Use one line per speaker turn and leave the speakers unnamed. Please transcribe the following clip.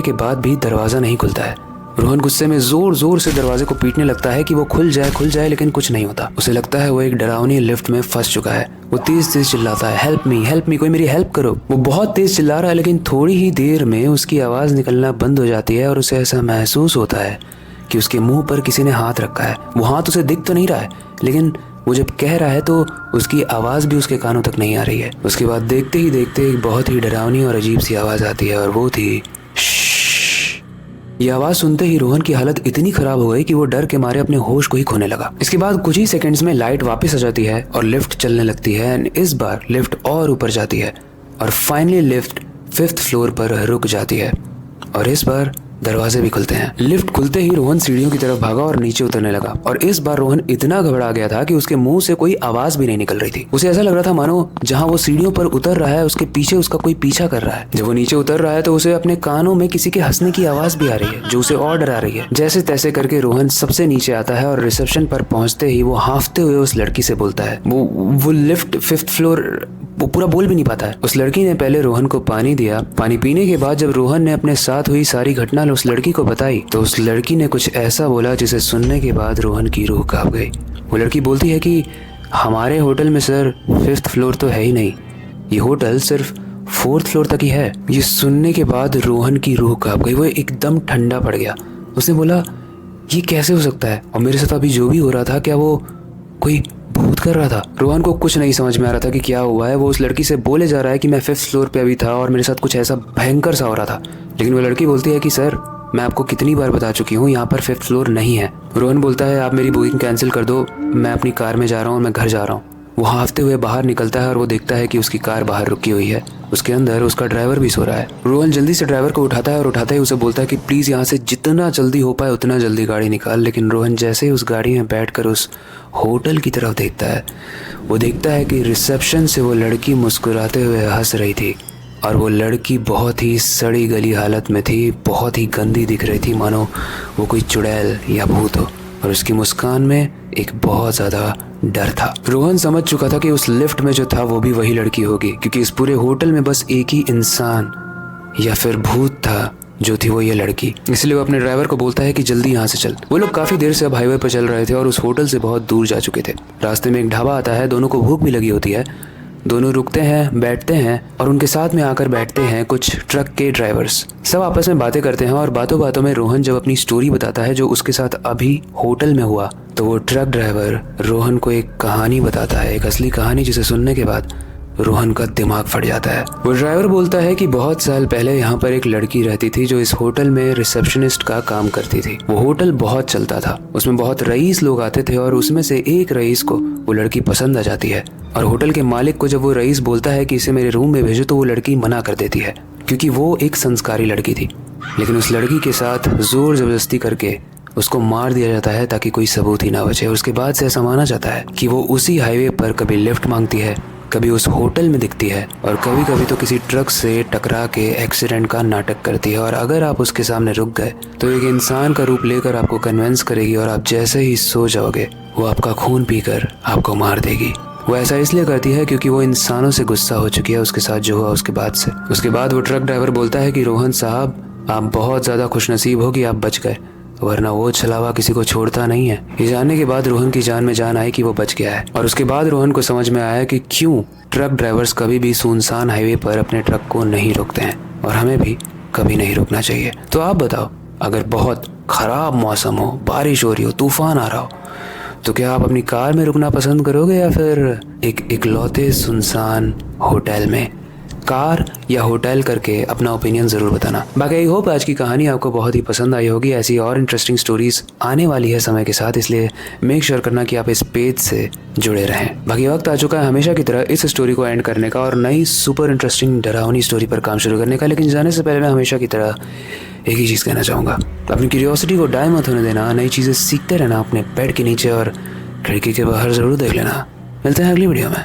के बाद भी दरवाजा नहीं खुलता है। रोहन गुस्से में जोर जोर से दरवाजे को पीटने लगता है कि वो खुल जाए, लेकिन कुछ नहीं होता। उसे लगता है वो एक डरावनी लिफ्ट में फंस चुका है। वो तेज तेज चिल्लाता है, हेल्प मी, कोई मेरी हेल्प करो। वो बहुत तेज चिल्ला रहा है, लेकिन थोड़ी ही देर में उसकी आवाज निकलना बंद हो जाती है और उसे ऐसा महसूस होता है कि उसके मुंह पर किसी ने हाथ रखा है। वो हाथ उसे दिख तो नहीं रहा है, लेकिन वो जब कह रहा है तो उसकी आवाज भी उसके कानों तक नहीं आ रही है। उसके बाद देखते ही देखते एक बहुत ही डरावनी और अजीब सी आवाज आती है और वो थी ये आवाज सुनते ही रोहन की हालत इतनी खराब हो गई कि वो डर के मारे अपने होश को ही खोने लगा। इसके बाद कुछ ही सेकंड्स में लाइट वापस आ जाती है और लिफ्ट चलने लगती है। एंड इस बार लिफ्ट और ऊपर जाती है और फाइनली लिफ्ट 5th फ्लोर पर रुक जाती है और इस बार दरवाजे भी खुलते हैं। लिफ्ट खुलते ही रोहन सीढ़ियों की तरफ भागा और नीचे उतरने लगा और इस बार रोहन इतना घबरा गया था कि उसके मुंह से कोई आवाज भी नहीं निकल रही थी। उसे ऐसा लग रहा था मानो जहां वो सीढ़ियों पर उतर रहा है उसके पीछे उसका कोई पीछा कर रहा है। जब वो नीचे उतर रहा है तो उसे अपने कानों में किसी के हंसने की आवाज भी आ रही है जो उसे और डरा रही है। जैसे तैसे करके रोहन सबसे नीचे आता है और रिसेप्शन पर पहुंचते ही वो हांफते हुए उस लड़की से बोलता है। वो लिफ्ट 5th फ्लोर वो पूरा बोल भी नहीं पाता है। उस लड़की ने पहले रोहन को पानी दिया। पानी पीने के बाद जब रोहन ने अपने साथ हुई सारी घटना उस लड़की को बताई तो उस लड़की ने कुछ ऐसा बोला जिसे सुनने के बाद रोहन की रूह कांप गई। वो लड़की बोलती है कि हमारे होटल में सर 5th फ्लोर तो है ही नहीं, ये होटल सिर्फ 4th फ्लोर तक ही है। ये सुनने के बाद रोहन की रूह कांप गई। वो एकदम ठंडा पड़ गया। उसने बोला ये कैसे हो सकता है और मेरे साथ अभी जो भी हो रहा था क्या वो कोई भूत कर रहा था। रोहन को कुछ नहीं समझ में आ रहा था कि क्या हुआ है। वो उस लड़की से बोले जा रहा है कि मैं 5th फ्लोर पे अभी था और मेरे साथ कुछ ऐसा भयंकर सा हो रहा था, लेकिन वो लड़की बोलती है कि सर मैं आपको कितनी बार बता चुकी हूँ यहाँ पर 5th फ्लोर नहीं है। रोहन बोलता है आप मेरी बुकिंग कैंसिल कर दो, मैं अपनी कार में जा रहा हूँ, मैं घर जा रहा हूँ। वो हांफते हुए बाहर निकलता है और वो देखता है कि उसकी कार बाहर रुकी हुई है। उसके अंदर उसका ड्राइवर भी सो रहा है। रोहन जल्दी से ड्राइवर को उठाता है और उठाते ही उसे बोलता है कि प्लीज यहाँ से जितना जल्दी हो पाए उतना जल्दी गाड़ी निकाल। लेकिन रोहन जैसे ही उस गाड़ी में बैठकर उस होटल की तरफ देखता है वो देखता है कि रिसेप्शन से वो लड़की मुस्कुराते हुए हंस रही थी और वो लड़की बहुत ही सड़ी गली हालत में थी, बहुत ही गंदी दिख रही थी, मानो वो कोई चुड़ैल या भूत हो। और उसकी मुस्कान में एक बहुत ज़्यादा डर था। रोहन समझ चुका था कि उस लिफ्ट में जो था वो भी वही लड़की होगी, क्योंकि इस पूरे होटल में बस एक ही इंसान या फिर भूत था जो थी वो ये लड़की। इसलिए वो अपने ड्राइवर को बोलता है कि जल्दी यहाँ से चल। वो लोग काफी देर से अब हाईवे पर चल रहे थे और उस होटल से बहुत दूर जा चुके थे। रास्ते में एक ढाबा आता है, दोनों को भूख भी लगी होती है। दोनों रुकते हैं, बैठते हैं और उनके साथ में आकर बैठते हैं कुछ ट्रक के ड्राइवर्स। सब आपस में बातें करते हैं और बातों बातों में रोहन जब अपनी स्टोरी बताता है जो उसके साथ अभी होटल में हुआ तो वो ट्रक ड्राइवर रोहन को एक कहानी बताता है, एक असली कहानी जिसे सुनने के बाद रोहन का दिमाग फट जाता है। वो ड्राइवर बोलता है कि बहुत साल पहले यहाँ पर एक लड़की रहती थी जो इस होटल में रिसेप्शनिस्ट का काम करती थी। वो होटल बहुत चलता था, उसमें बहुत रईस लोग आते थे और उसमें से एक रईस को वो लड़की पसंद आ जाती है और होटल के मालिक को जब वो रईस बोलता है कि इसे मेरे रूम में भेजो तो वो लड़की मना कर देती है क्योंकि वो एक संस्कारी लड़की थी। लेकिन उस लड़की के साथ जोर जबरदस्ती करके उसको मार दिया जाता है ताकि कोई सबूत ही ना बचे। उसके बाद से ऐसा माना जाता है कि वो उसी हाईवे पर कभी लिफ्ट मांगती है, कभी उस होटल में दिखती है और कभी कभी तो किसी ट्रक से टकरा के एक्सीडेंट का नाटक करती है। और अगर आप उसके सामने रुक गए तो एक इंसान का रूप लेकर आपको कन्विंस करेगी और आप जैसे ही सो जाओगे वो आपका खून पीकर आपको मार देगी। वो ऐसा इसलिए करती है क्योंकि वो इंसानों से गुस्सा हो चुकी है उसके साथ जो हुआ उसके बाद से। उसके बाद वो ट्रक ड्राइवर बोलता है कि रोहन साहब आप बहुत ज़्यादा खुशनसीब हो कि आप बच गए, वरना वो छलावा किसी को छोड़ता नहीं है। ये जानने के बाद रोहन की जान में जान आई कि वो बच गया है। और उसके बाद रोहन को समझ में आया कि क्यों ट्रक ड्राइवर्स कभी भी सुनसान हाईवे पर अपने ट्रक को नहीं रोकते हैं और हमें भी कभी नहीं रुकना चाहिए। तो आप बताओ, अगर बहुत खराब मौसम हो, बारिश हो रही हो, तूफान आ रहा हो, तो क्या आप अपनी कार में रुकना पसंद करोगे या फिर एक इकलौते सुनसान होटल में? कार या होटल करके अपना ओपिनियन ज़रूर बताना। बाकी आई होप आज की कहानी आपको बहुत ही पसंद आई होगी। ऐसी और इंटरेस्टिंग स्टोरीज आने वाली है समय के साथ, इसलिए मेक श्योर करना कि आप इस पेज से जुड़े रहें। बाकी वक्त आ चुका है हमेशा की तरह इस स्टोरी को एंड करने का और नई सुपर इंटरेस्टिंग डरावनी स्टोरी पर काम शुरू करने का। लेकिन जाने से पहले मैं हमेशा की तरह एक ही चीज़ कहना चाहूँगा, अपनी क्यूरियोसिटी को डाई मत होने देना, नई चीज़ें सीखते रहना अपने बेड के नीचे और खिड़की के बाहर ज़रूर देख लेना। मिलते हैं अगली वीडियो में।